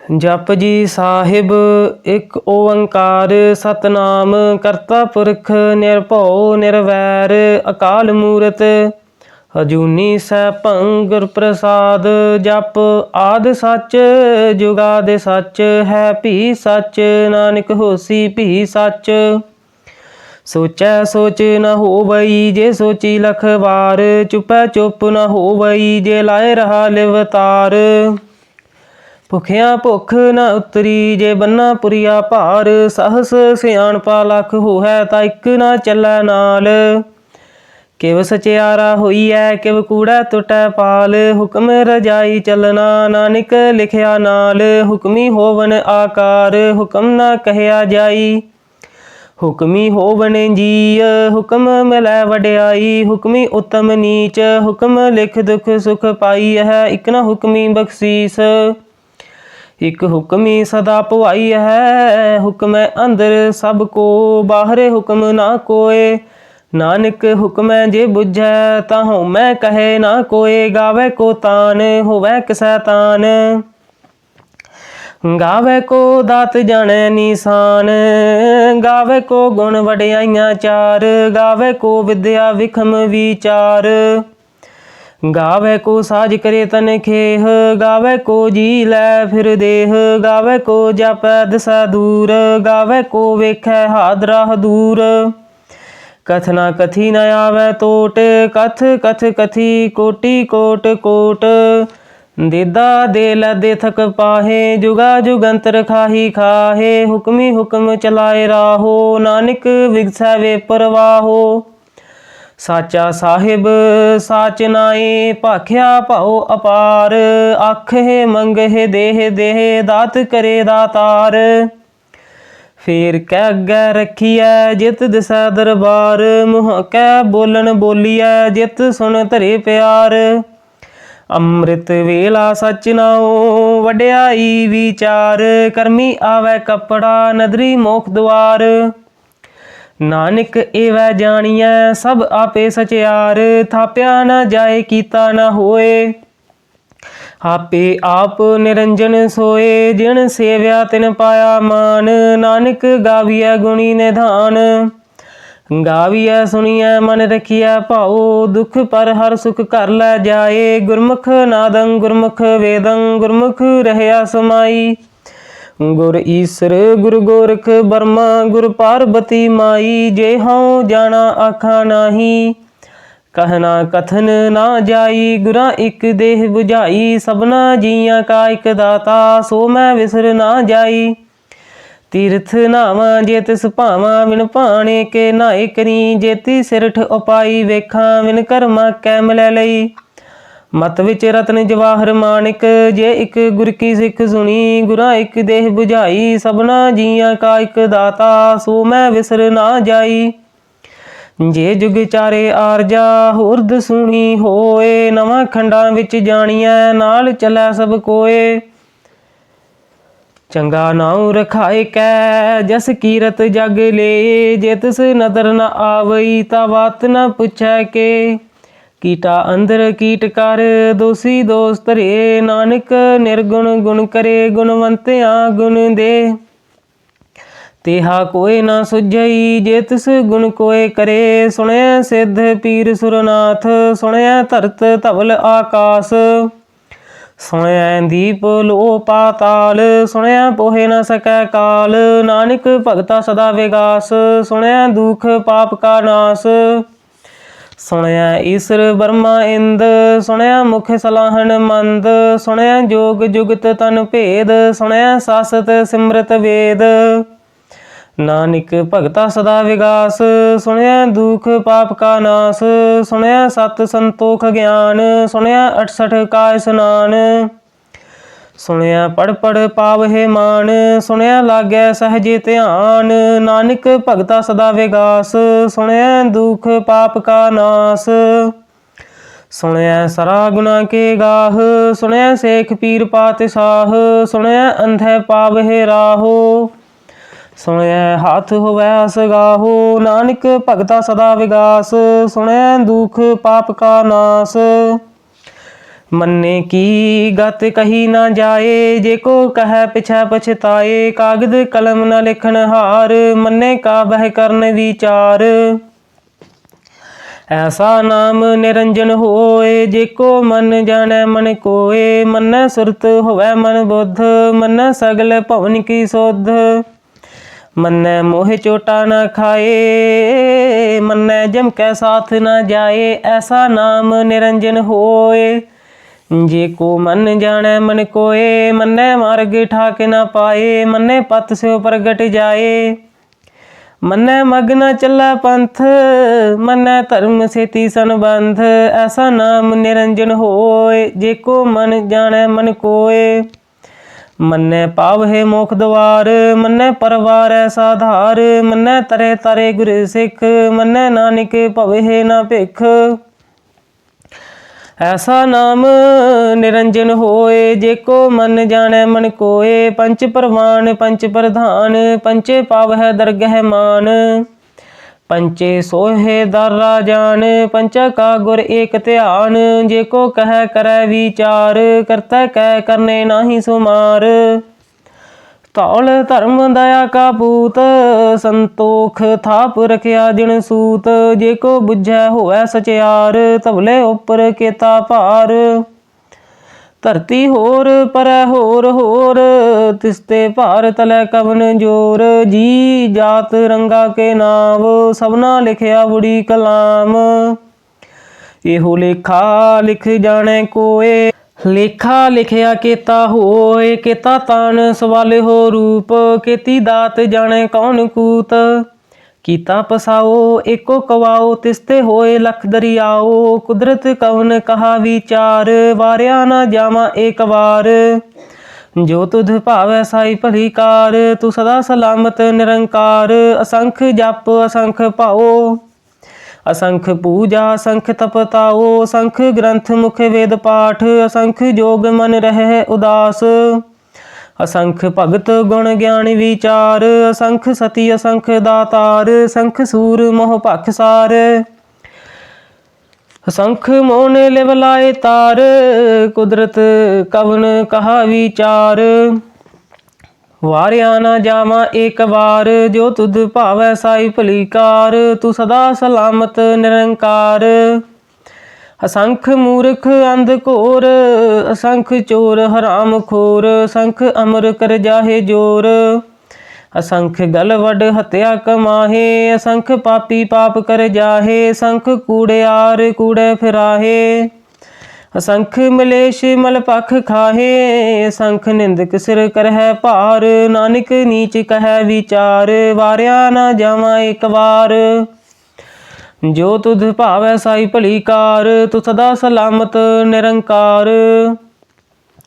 जप जी साहिब एक ओंकार सतनाम करता पुरख निरभौ निरवैर अकाल मूरत अजूनी सैभं गुर प्रसाद जप आद सच जुगाद सच है भी सच नानक होसी भी सच सोचै सोच न होवई जे सोची लख बार चुपै चुप न होवई जे लाए रहा लिवतार भुखिया भुख न उतरी जे बन्ना पुरिया भार सहस सियाणपा लख होहै ता इक न चलै नाल किव सचियारा होईऐ किव कूड़ा टुटै पाल हुक्म रजाई चलना नानक लिखिया नाल हुक्मी होवन आकार हुक्म न कहया जाई हुक्मी होवन जीय हुक्म मिलै वड्याई हुक्मी उत्तम नीच हुक्म लिख दुख सुख पाई है इक न हुक्मी बख्शीस एक हुक्मी सदा भवाई है हुक्म अंदर सबको बाहरे हुक्म ना कोय नानक हुक्म जे बुझै ताहु मैं कहे ना कोय गावे को तान होवै किसै तान गावे को दात जाने निशान गावे को गुण वड्याइयां चार गावे को विद्या विखम विचार गावे को साज करे तन खेह गावे को जी लै फिर देह गावे को जापै दिशा दूर गावे को वेखै हादरा दूर कथना कथी न आवे टोट कथ कथ कथी कोटि कोट कोट देदा दे लदे थक पाहे जुगा जुगंतर खाही खाहे हुक्मी हुक्म चलाए राहो नानक विगसै वे परवाहो साचा साहिब साच नाए भाख्या भाओ अपार आखे मंगे देह देह दात करे दातार फेर कै अग्गै रखिए जित दिसै दरबार मुँह कै बोलन बोलिए जित सुन धरे प्यार अमृत वेला सच नाओ वड्याई विचार करमी आवे कपड़ा नदरी मोख द्वार नानक एवै जानिए सब आपे सचियार थाप्या न जाए कीता न होए आपे आप निरंजन सोए जिन सेव्या तिन पाया मान नानक गाविया गुणी निधान गाविया सुनिए मन रखिए भाओ दुख पर हर सुख कर लै जाए गुरमुख नादं गुरमुख वेदं गुरमुख रहया समाई गुर ईसर गुरु गोरख बर्मा गुर पार्वती माई जे हाँ जाना आखा नाही कहना कथन ना जाई गुरा इक देह बुझाई सबना जियां का इक दाता सो मैं विसर ना जाई तीर्थ नावा जे तिस भावा बिन भाने के नाए करी जेती सिरठ उपाई वेखा बिन कर्मा कै मिलै लई मत विच रतन जवाहर माणिक जे इक गुर की सिख सुनी गुरा इक देह बुझाई सबना जियां का इक दाता सो मैं विसर ना जाई जे जुग चारे आरजा होरद सुनी होए नवां खंडां विच जानिए नाल चलै सब कोए चंगा नाऊ रखाए कै जस कीरत जग ले जे तिस नदर न आवई ता बात न पुछै के कीटा अंदर कीट कर दोषी दोष धरे नानक निर्गुण गुण करे गुणवंतिया गुण दे तेहा कोई ना सुझई जे तिस गुण कोय करे सुने सिद्ध पीर सुरनाथ सुने धरत धवल आकाश सुने दीप लो पाताल सुने पोहे न सकै काल नानक भगता सदा विगास सुने दुख पाप का नाश सुनया ईश्वर बर्मा इंद सुनया मुख सलाहन मंद सुनया जोग जुगत तन भेद सुनया सासत सिमरत वेद नानक भगता सदा विगास सुनया दुख पाप का नाश सुनया सत संतोख ज्ञान सुनया 68 का स्नान सुनया पढ़ पढ़ पावहे मान सुनया लागै सहजे ध्यान नानक भगता सदा विगास सुनया दुख पाप का नाश सुनया सरा गुना के गाह सुनया शेख पीर पातशाह सुनया अंधे पावहे राहो सुनया हाथ होवै असगाहो नानक भगता सदा विगास सुनया दुख पाप का नाश मन्ने की गत कही ना जाए, जे को कह पिछै पछताए। कागद कलम न लिखन हार, मन्ने का बह करन विचार। ऐसा नाम निरंजन होए, जेको मन जाने मन कोय। मन्ने सुरत होवै मन बुद्ध, मन्ने सगल भवन की सुध। मन्ने मोह चोटा न खाए, मन्ने जम कै साथ न जाए। ऐसा नाम निरंजन होए, जेको मन जाने मन कोय। मन्ने मार्ग ठाक न पाए, मन्ने पथ स्यो प्रगट जाए। मन्ने मग न चलै पंथ, मन्ने धर्म सेती संबंध। ऐसा नाम निरंजन होए, जेको मन जाने मन कोय। मन्ने पावहे मोख द्वार, मन्ने परवार साधार। मन्ने तरे तारे गुर सिख, मन्ने नानक भवहे न भिख। ऐसा नाम निरंजन होए, जेको मन जाने मन कोय। पंच प्रवान पंच प्रधान, पंचे पावह दरगह मान। पंचे सोहे दारा जान, पंचा का गुर एक ध्यान। जेको कह करे विचार, करता कह करने नाही सुमार। धौल धर्म दया का पूत, संतोख थाप रखिया जिन सूत। जेको बुझै होवै सचियार, तबले उपर केता भार। धरती होर परै होर होर, तिसते भार तलै कवन जोर। जी जात रंगा के नाम, सबना लिखिया बुढ़ी कलाम। एहो लेखा लिख जाने कोय, लेखा लिखिया केता होए। केता तान सवाले हो रूप, केती दात जाने कौन कूत। कीता पसाओ एको कवाओ, तिसते होए लख दरियाओ। कुदरत कवन कहा विचार, वारिया न जावा एक बार। जो तुध भावै साई भली कार, तू सदा सलामत निरंकार। असंख जप असंख पाओ, असंख पूजा असंख तपताओ। असंख ग्रंथ मुख वेद पाठ, असंख जोग मन रहे उदास। असंख भगत गुण ज्ञान विचार, असंख सती असंख दातार। असंख सूर मोह भख सार, असंख मोन लिव लाए तार। कुदरत कवन कहा विचार, वारिया न जावा एक बार। जो तुध भावै साई भली कार, तू सदा सलामत निरंकार। असंख मूर्ख अंध घोर, असंख चोर हराम खोर। असंख अमर कर जाहे जोर, असंख गल वड हत्या कमाहे। असंख पापी पाप कर जाहे, असंख कूड़ियार कूड़े फिराहे। असंख मलेश मल पख खाहे, असंख निंदक सिर करह भार। नानक नीच कह विचार, वारिया न जावा एक बार। जो तुध भावै साई भली कार, तू सदा सलामत निरंकार।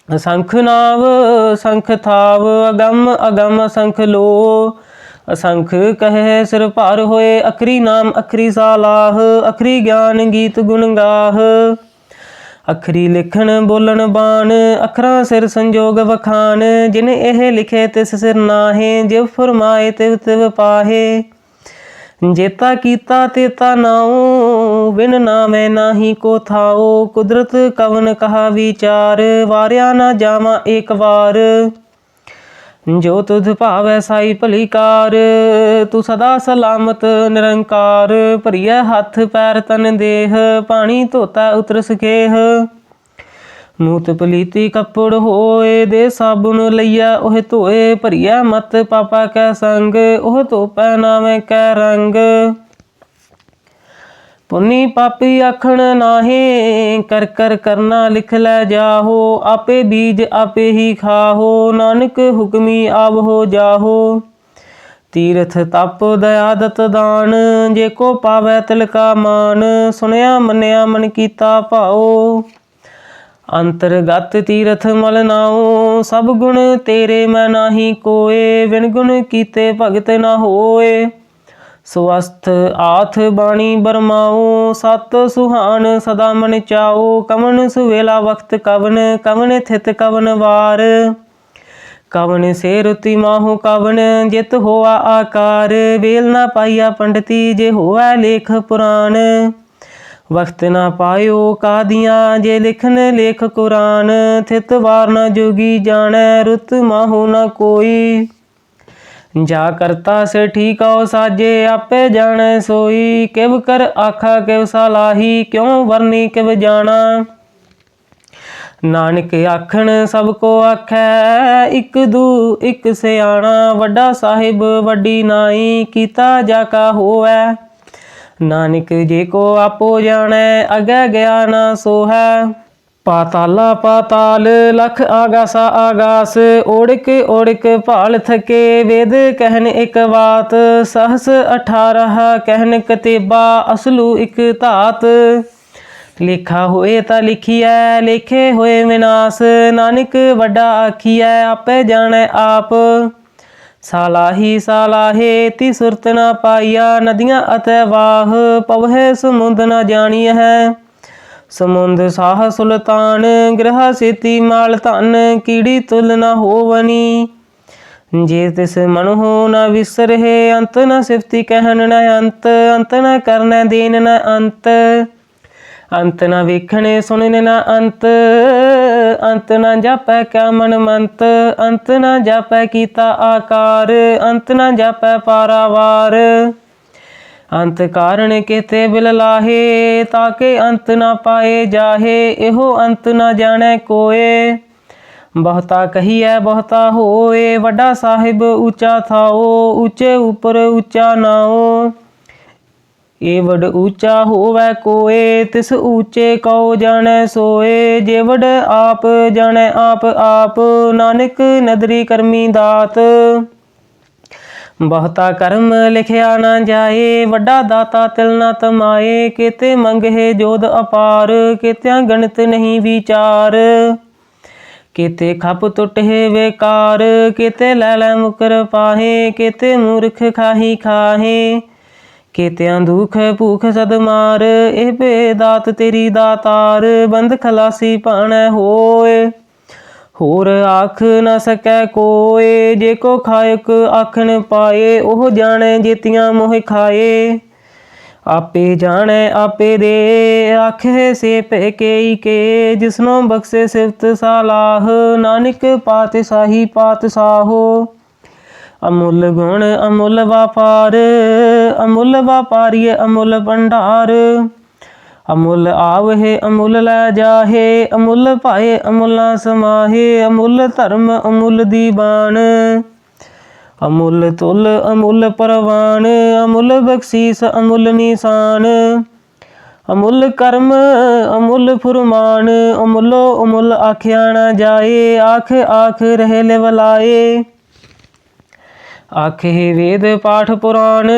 असंख नाव असंख थाव, अगम अगम असंख लो। असंख कहे सिर भार होए, अखरी नाम अखरी सालाह। अखरी ज्ञान गीत गुण गाह, अखरी लिखन बोलन बाण। अखरा सिर संजोग वखान, जिन एह लिखे तिस सिर नाहे। जिव फरमाए तिव तिव पाहे, जेता कीता तेता नाओ। बिन नामे नाही को थाओ, कुदरत कवन कहा विचार। वारिया न जावा एक बार। जो तुध भावै साई भली कार, तू सदा सलामत निरंकार। भरिया हथ पैर तन देह, पानी धोता उतर सकेह। मूत पलीती कपड़ होए, दे साबुन लइया ओह धोए। भरिया मत पापा कै संग, ओह धोपै नावे कै रंग। पुन्नी पापी आखण नाहे, कर कर करना लिख लै जाहो। आपे बीज आपे ही खाहो, नानक हुक्मी आव हो जाहो। तीरथ तप दया दत दान, जेको पावै तिल का मान। सुनया मन्या मन कीता भाओ, अंतरगत तीरथ मल नाओ। सब गुण तेरे मैं नाही कोय, बिन गुण कीते भगत न होए। स्वस्थ आथ बाणी बरमाओ, सत सुहान सदा मन चाओ। कवन सुवेला वक्त कवन, कवन थित कवन वार। कवन से रुति माहु कवन, जित होआ आकार। वेल न पाइया पंडिती, जे होआ लेख पुराण। वक्त ना पायो कादियाँ जे लिखन लेख कुरान। थित वार न जोगी जाने रुत माहू न कोई। जा करता से ठीक आओ साजे आपे जाने सोई। किव कर आखा किव सलाही क्यों वरनी किव जाना। नानक आखन सबको आखै इक दू इक सियाणा। वड्डा साहिब वड्डी नाई कीता जाका होवै। नानक जे को आपो जाने अगे गया ना सोहै। पाताला पाताल लख आगासा आगास। ओड़क ओड़क भाल थके वेद कहन एक बात। सहस 18 कहन कतेबा असलू इक धात। लिखा होए ता लिखिए लेखे होए विनाश। नानक वड्डा आखिए आपे जाने आप। सालाही सालाहे ती सुरत ना पाइया। नदियाँ अतै वाह पवहे समुंद न जानिय है। समुंद साह सुल्तान ग्रह सेती माल धन। कीड़ी तुल न होवनी जे तिस मन हो न विसरहे। अंत न सिफती कहन न अंत। अंत न करने देन न अंत। अंत न वेखने सुनने न अंत। अंत न जापै क्या मन मंत। अंत न जापै कीता आकार। अंत न जापै पारावार। अंत कारण केते बिल लाहे ताके अंत न पाए जाहे। एहो अंत न जाने कोय बहुता कहिए बहुता होए। वड्डा साहिब ऊंचा थाओ ऊंचे ऊपर ऊंचा नाओ। एवड ऊंचा होवै कोय तिस ऊंचे कौ जाने सोए। जेवड आप जाने आप आप नानक नदरी करमी दात। बहुता कर्म लिखिया न जाए वड्डा दाता तिल न तमाए। केते मंगहे जोध अपार केत्या गणित नहीं विचार। केते खप टुटहे बेकार केते लै मुकर पाहे। केते मूर्ख खाही खाहे केत्या दुख भूख सद मार। एह पे दात तेरी दातार बंद खलासी पाणै होए। होर आख न सकै कोय जे को खायक आखन पाए। ओह जाने जेतियां मोह खाए। आपे जाने आपे दे आखे से पैकेई के। जिसनों बख्शे सिफत सालाह नानक पातशाही पातशाहो। अमुल गुण अमुल व्यापार अमुल व्यापारी अमुल भंडार। अमुल आवहे अमुल लै जाहे अमुल पाए अमुल ना समाहे। अमुल धर्म अमुल दीवान अमुल तुल अमुल परवान। अमुल बख्शीस अमुल निशान। अमुल कर्म अमुल फुरमान। अमुलो अमुल आख्या न जाए आख आख रहे लेवलाए। आखे वेद पाठ पुराण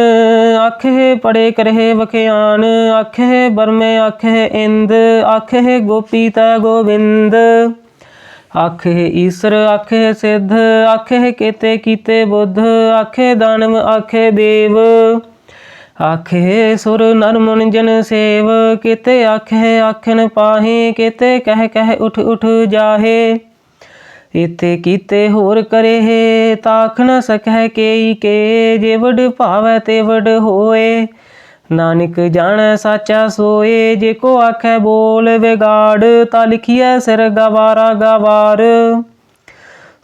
आखे पढ़े करहे बख्यान। आखे बरमे आखे इंद आखे गोपी तै गोविंद। आखे ईश्वर आखे सिद्ध आखे केते कीते बुद्ध। आखे दानव आखे देव आखे सुर नर मुन जन सेव। केते आखे आखन पाहे केते कह कह उठ उठ जाहे। इते कीते होर करे है ताख न सकै केई के। जेवड भावै तेवड होए नानक जाने साचा सोए। जेको आखै बोल बिगाड़ ता लिखिए सिर गवारा गवार।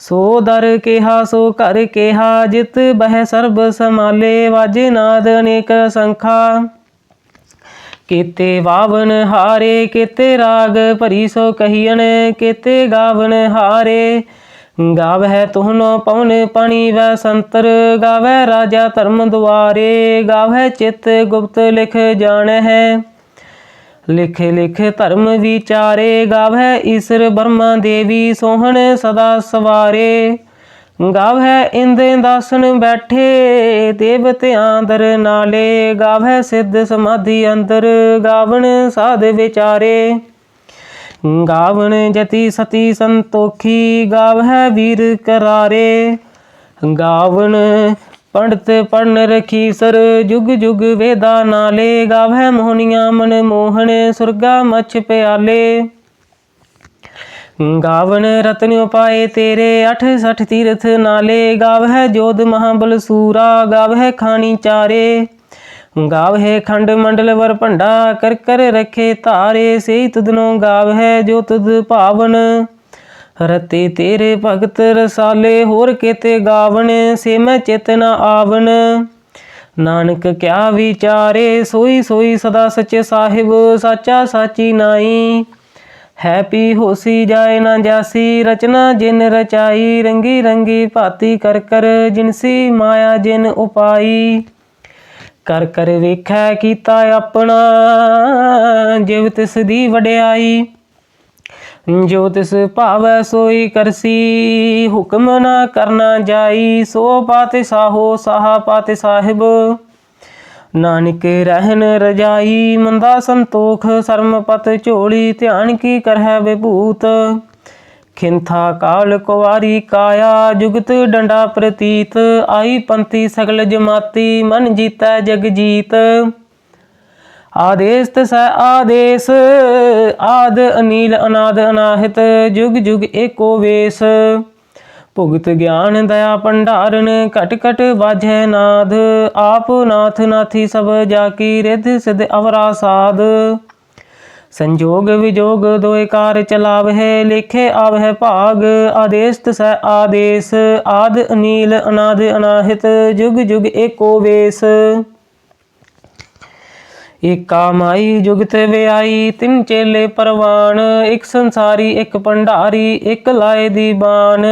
सो दर केहा सो घर केहा जित बह सर्ब समाले। वाजे नाद अनेक संखा केते वावन हारे। केते राग भरी सो कहियन केते गावन हारे। गावै तुहनो पवन पानी वै संतर। गावै राजा धर्म द्वारे। गावै चित गुप्त लिख जाने है लिख लिख धर्म विचारे। गावै ईश्वर ब्रह्मा देवी सोहन सदा सवारे। गावै इंद दासन बैठे देवत्यां दर नाले। गावै सिद्ध समाधि अंदर गावन साध विचारे। गावन जति सती संतोखी गावै वीर करारे। गावन पंडित पढ़न रखीसर जुग जुग वेदा नाले। गावै मोहनिया मन मोहन सुरगा मछ प्याले। गावन रतन उपाय तेरे 68 तीर्थ नाले। गावै जोध महाबल सूरा गावै खानी चारे। गावहे खंड मंडल वर भंडा कर कर रखे तारे से तुदनो गावहे जो तुद भावन रते तेरे भगत रसाले होर केते गावन से मैं चेतना आवन नानक क्या विचारे सोई सोई सदा सच्चे साहिब साचा साची नाई है पी होसी जाए ना जासी रचना जिन रचाई रंगी रंगी भांति कर कर जिनसी माया जिन उपाई कर कर वेखै कीता अपना जिव तिस दी वड्याई जो तिस भावै सोई करसी हुक्म ना करना जाई सो पाते साहो साहा पाते साहिब नानक रहन रजाई मंदा संतोख सरमपत झोली ध्यान की करह विभूत खिंथा काल कुवारी काया जुगत डंडा प्रतीत आई पंथी सगल जमाती मन जीतै जग जीत आदेश तसै आदेश आद अनील अनाद अनाहित जुग जुग एको वेश भुगत ज्ञान दया भंडारन घट घट बाजै नाद आप नाथ नाथी सब जाकी रिध सिद्ध अवरा साध संजोग विजोग दोए कार चलावै लेखे आवै भाग आदेश तसै आदेश आद अनील अनाद अनाहित जुग जुग एको वेश एका माई जुगत व्याई तिन चेले परवान एक संसारी एक भंडारी एक लाए दीवान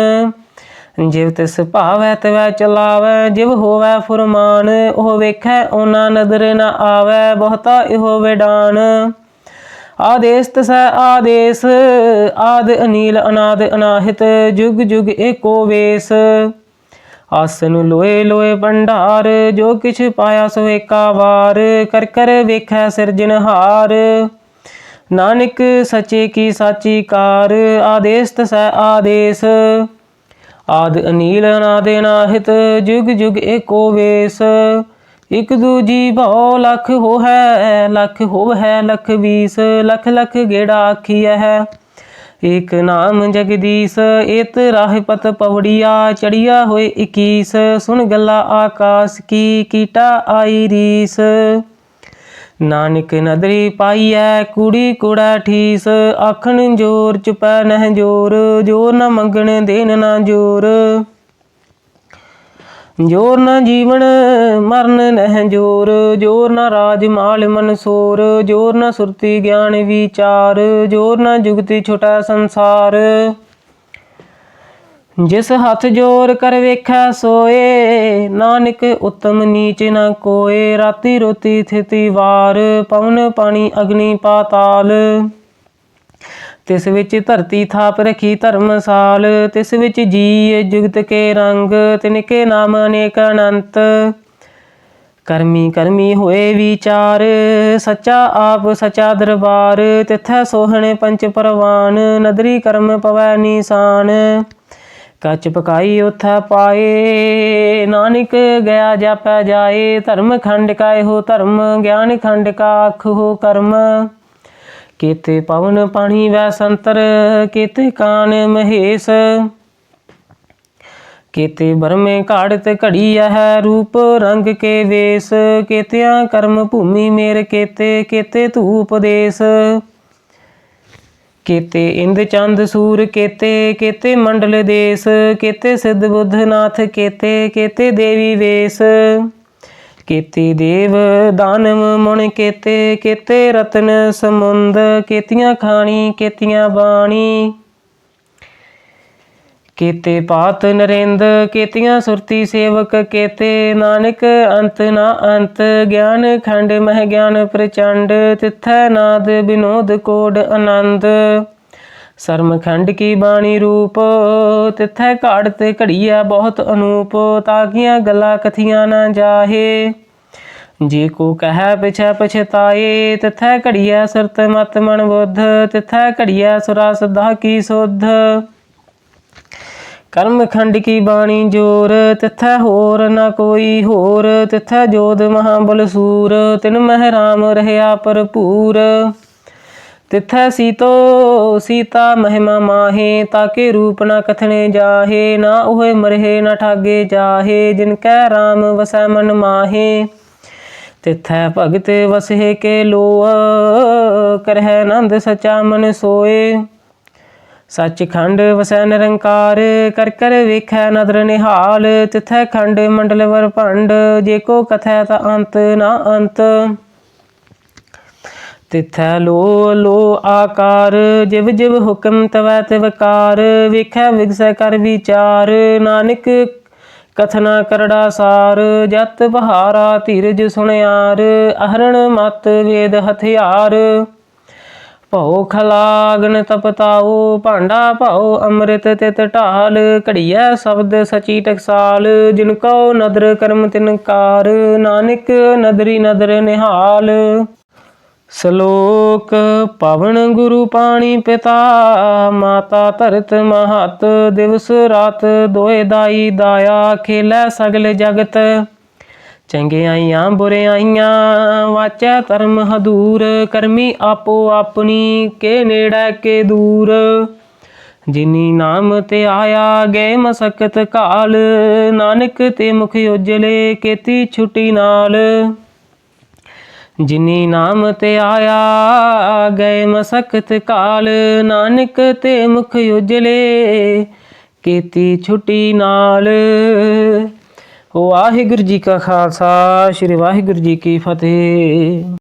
जिव तिस भावै तिवै चलावै जिव होवै फुरमान ओह वेखै ओना नदर न आवै बहुता इहो विडान आदेश तसै आदेश आद अनील अनाद अनाहित जुग जुग एको वेश आसन लोए लोए भंडार जो किछ पाया सो एका वार कर कर वेखै सिरजनहार नानक सचे की साची कार आदेश तसै आदेश आद अनील अनाद अनाहित जुग जुग एको वेश एक दूजी भौ लख होवै लख बीस लख लख गेड़ा आखिया है एक नाम जगदीश एत राह पत पवड़िया चढ़िया होए 21 सुन गला आकाश की कीटा आई रीस नानक नदरी पाईऐ कूड़ी कूड़ा ठीस आखन जोर चुपै नह जोर जोर न मंगण देन ना जोर जोर न जीवन मरण नह जोर जोर न राज माल मनसोर जोर न सुरति ज्ञान विचार जोर न जुगति छुटा संसार जिस हाथ जोर कर वेखै सोए नानक उत्तम नीच न कोय राति रोती थिति वार पवन पानी अग्नि पाताल तिस विच धरती थाप रखी धर्मसाल तिस विच जी जुगत के रंग तिनके नाम अनेक अनंत करमी करमी होए विचार सच्चा आप सच्चा दरबार तिथै सोहण पंच परवान नदरी कर्म पवै निशान कच पकाई उथै पाए नानक गया जापै जाए धर्म खंड का हो धर्म ज्ञान खंड का अख हो कर्म केते पवन पानी वै संतर केते कान महेश केते बरमे काड़त घड़ी है रूप रंग के वेश केतिया कर्म भूमि मेर केते केते धूप देश केते इंद चंद सूर केते केते मंडल देश केते सिद्ध बुद्ध नाथ केते केते देवी वेश केते देव दानव मुन केते केते रतन समुंद केतियां खानी केतियां बाणी केते पात नरेंद केतियां सुरती सेवक केते नानक अंत ना अंत ज्ञान खंड मह ज्ञान प्रचंड तिथै नाद विनोद कोड आनंद शर्म खंड की बाणी रूप तिथै घाड़त घड़िया बहुत अनूप ताकियां गला कथियां न जाहे जे को कह पिछै पछताए तिथै घड़िया सुरत मत मन बुद्ध तिथै घड़िया सुरा सदा की सुध कर्म खंड की बाणी जोर तिथै होर न कोई होर तिथै जोध महाबल सूर तिन मह राम रहया भरपूर तिथै सीतो सीता महिमा माहे ताके रूप न कथने जाहे ना ओहे मरहे न ठागे जाहे जिनकै राम वसै मन माहे तिथै भगत वसे के लोअ, करहै आनंद सचा मन सोए। सचखंड वसै निरंकार, कर कर वेखै नदर निहाल। तिथै खंड मंडल वर भंड, जे को कथै ता अंत ना अंत। तिथै लो लो आकार, जिव जिव हुक्म तवै तिवकार। वेखै विगसै कर विचार, नानक कथना करड़ा सार। जत बहारा धीरज सुनियार, अहरण मत वेद हथियार। भौ खलागन तपताओ, भांडा भाओ अमृत तित ढाल। घड़िया शब्द सची टकसाल, जिनको नदर कर्म तिनकार। नानक नदरी नदर निहाल। श्लोक पवन गुरु पाणी पिता, माता धरत महत। दिवस रात दोए दाई दाया, खेलै सगल जगत। चंगियाइयां बुरियाइयां, वाचै धर्म हदूर। करमी आपो अपनी, के नेड़ै के दूर। जिनी नाम ते आया गए मसकत काल, नानक ते मुख उजले केती छुटी नाल। जिनी नाम ते आया गए मसकत काल, नानक ते मुख उजले केती छुटी नाल। वाहिगुरू जी का खालसा, श्री वाहिगुरू जी की फतेह।